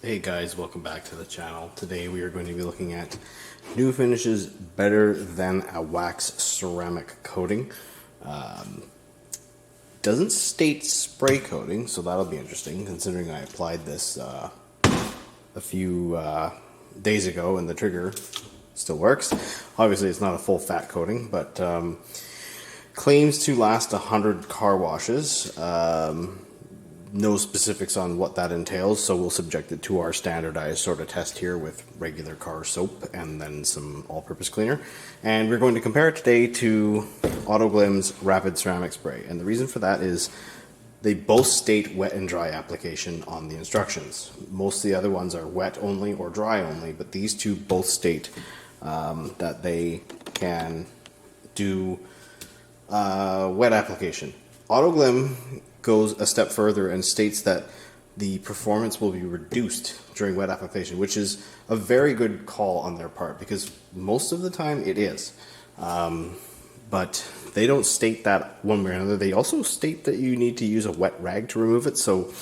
Hey guys, welcome back to the channel. Today we are going to be looking at new finishes better than a wax ceramic coating. Doesn't state spray coating, so that'll be interesting considering I applied this a few days ago and the trigger still works. Obviously it's not a full fat coating, but claims to last 100 car washes. No specifics on what that entails, so we'll subject it to our standardized sort of test here with regular car soap and then some all-purpose cleaner. And we're going to compare it today to Autoglym's Rapid Ceramic Spray. And the reason for that is they both state wet and dry application on the instructions. Most of the other ones are wet only or dry only, but these two both state that they can do wet application. Autoglym goes a step further and states that the performance will be reduced during wet application, which is a very good call on their part because most of the time it is. But they don't state that one way or another. They also state that you need to use a wet rag to remove it, so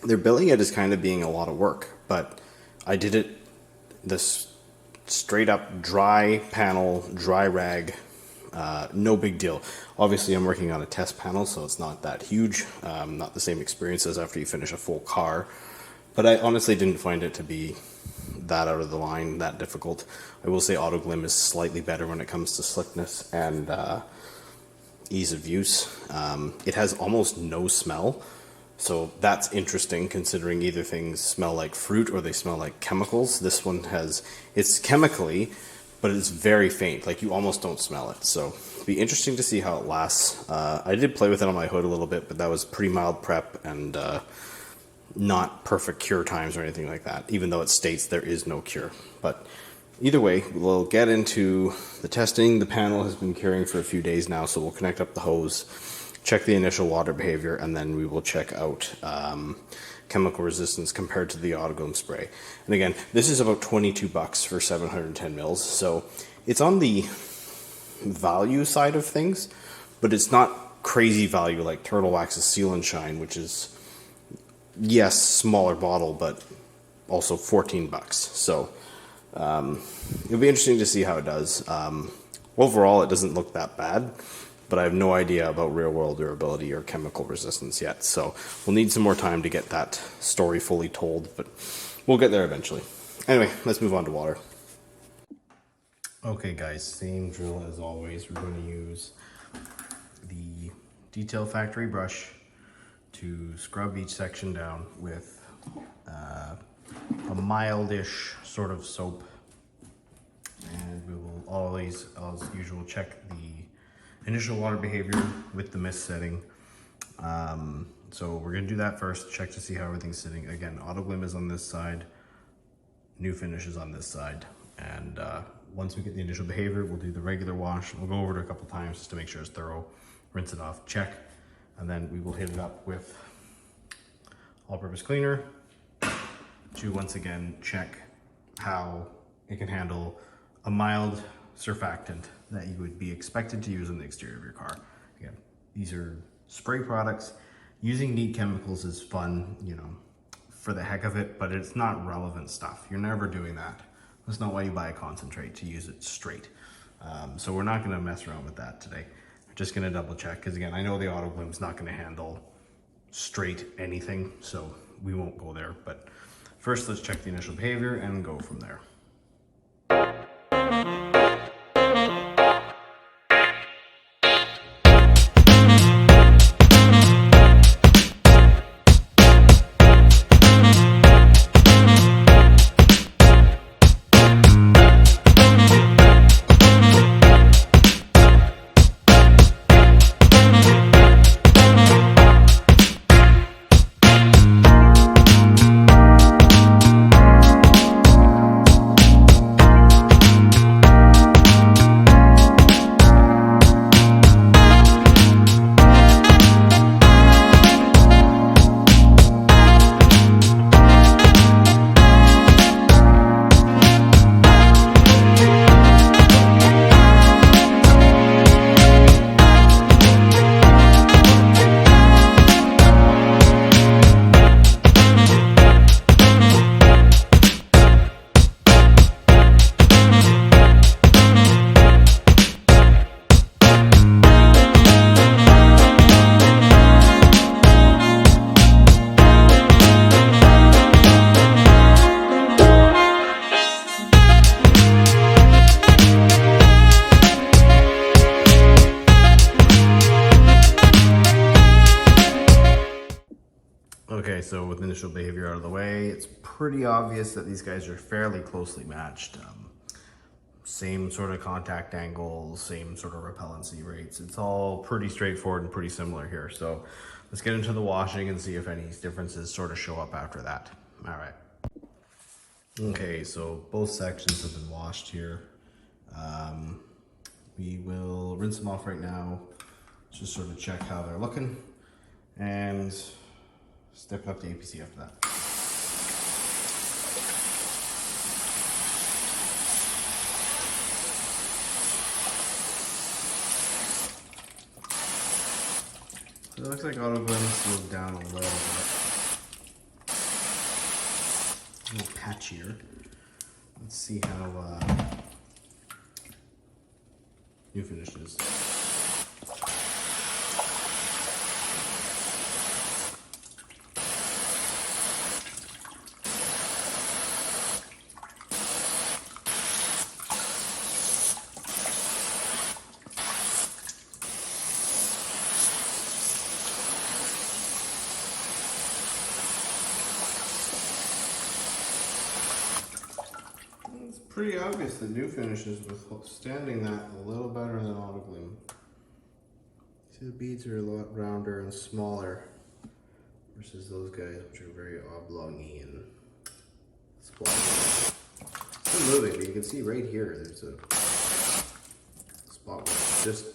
they're billing it as kind of being a lot of work. But I did it this straight up dry panel, dry rag. No big deal. Obviously I'm working on a test panel, so it's not that huge, not the same experience as after you finish a full car, but I honestly didn't find it to be that out of the line, that difficult. I will say Autoglym is slightly better when it comes to slickness and ease of use. It has almost no smell, so that's interesting considering either things smell like fruit or they smell like chemicals. This one it's chemically, but it's very faint, like you almost don't smell it. So it'll be interesting to see how it lasts. I did play with it on my hood a little bit, but that was pretty mild prep and not perfect cure times or anything like that, even though it states there is no cure. But either way, we'll get into the testing. The panel has been curing for a few days now, so we'll connect up the hose, check the initial water behavior, and then we will check out chemical resistance compared to the Autoglym spray. And again, this is about $22 for 710 mils, so it's on the value side of things, but it's not crazy value like Turtle Wax's Seal and Shine, which is, yes, smaller bottle, but also $14. So it'll be interesting to see how it does. Overall, it doesn't look that bad, but I have no idea about real-world durability or chemical resistance yet. So we'll need some more time to get that story fully told, but we'll get there eventually. Anyway, let's move on to water. Okay guys, same drill as always. We're going to use the Detail Factory brush to scrub each section down with a mildish sort of soap. And we will always, as usual, check the initial water behavior with the mist setting. So we're gonna do that first, check to see how everything's sitting. Again, Autoglym is on this side, new finish is on this side. And once we get the initial behavior, we'll do the regular wash. We'll go over it a couple times just to make sure it's thorough, rinse it off, check. And then we will hit it up with all-purpose cleaner to once again check how it can handle a mild surfactant that you would be expected to use on the exterior of your car. Again, these are spray products. Using neat chemicals is fun, you know, for the heck of it, but it's not relevant stuff. You're never doing that. That's not why you buy a concentrate, to use it straight. So we're not gonna mess around with that today. We're just gonna double check, because again, I know the Autoglym's not gonna handle straight anything, so we won't go there. But first, let's check the initial behavior and go from there. away. It's pretty obvious that these guys are fairly closely matched. Same sort of contact angles, same sort of repellency rates. It's all pretty straightforward and pretty similar here. So let's get into the washing and see if any differences sort of show up after that. All right. Okay, so both sections have been washed here. We will rinse them off right now, just sort of check how they're looking, and step up to APC after that. So it looks like Autoglym slowed down a little bit. A little patchier. Let's see how new finish is. It's pretty obvious that new finishes withstanding that a little better than Autoglym. See, the beads are a lot rounder and smaller versus those guys, which are very oblong-y and splotchy. Still moving, but you can see right here there's a spot where it's just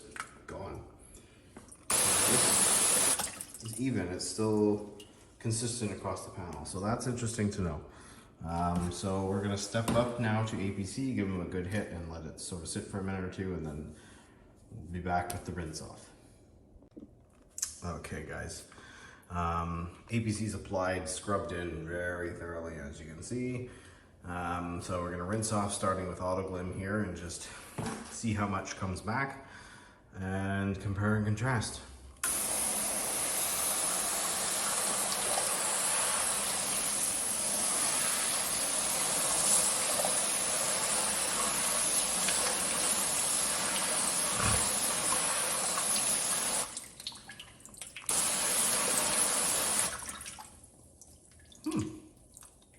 gone. This is even, it's still consistent across the panel, so that's interesting to know. So we're gonna step up now to APC, give them a good hit and let it sort of sit for a minute or two, and then we'll be back with the rinse off. Okay guys, APC's applied, scrubbed in very thoroughly as you can see. So we're gonna rinse off starting with Autoglym here and just see how much comes back and compare and contrast.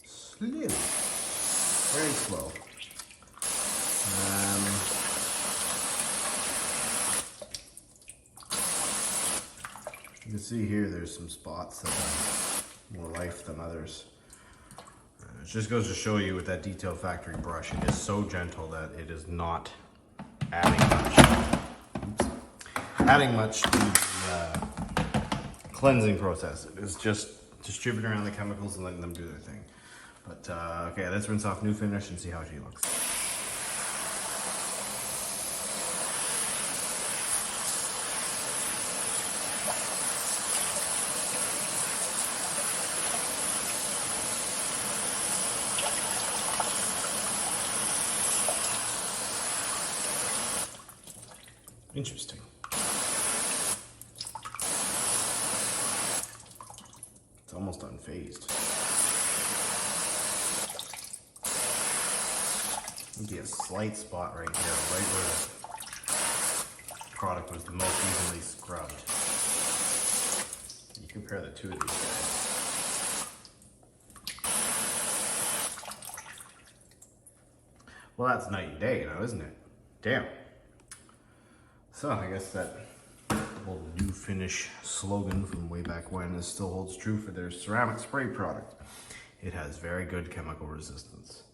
Slow. Very slow. You can see here there's some spots that have more life than others. It just goes to show you with that Detail Factory brush, it is so gentle that it is not adding much to the cleansing process. It is just distributing around the chemicals and letting them do their thing. But okay, let's rinse off new finish and see how she looks. Interesting. It's almost unfazed. Maybe a slight spot right here, right where the product was the most evenly scrubbed. You compare the two of these guys. Well, that's night and day now, isn't it? Damn. So I guess that old new finish slogan from way back when still holds true for their ceramic spray product. It has very good chemical resistance.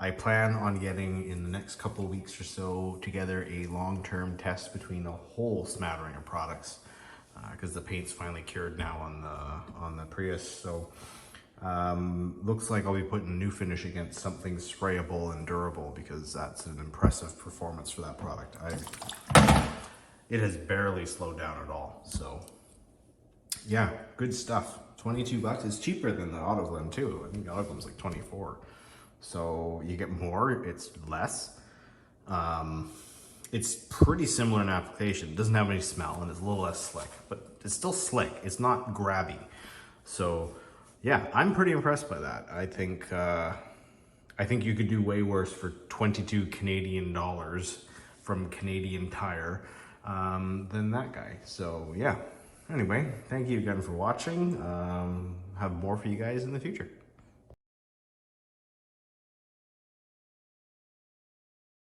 I plan on getting in the next couple of weeks or so together a long-term test between a whole smattering of products because the paint's finally cured now on the Prius. So looks like I'll be putting new finish against something sprayable and durable because that's an impressive performance for that product. It has barely slowed down at all. So yeah, good stuff. 22 bucks. It's cheaper than the Autoglym too. I think the Autoglym's like 24. So you get more, it's less. It's pretty similar in application. It doesn't have any smell and it's a little less slick, but it's still slick. It's not grabby. So yeah, I'm pretty impressed by that. I think you could do way worse for 22 Canadian dollars from Canadian Tire than that guy. So yeah, Anyway, thank you again for watching. Have more for you guys in the future.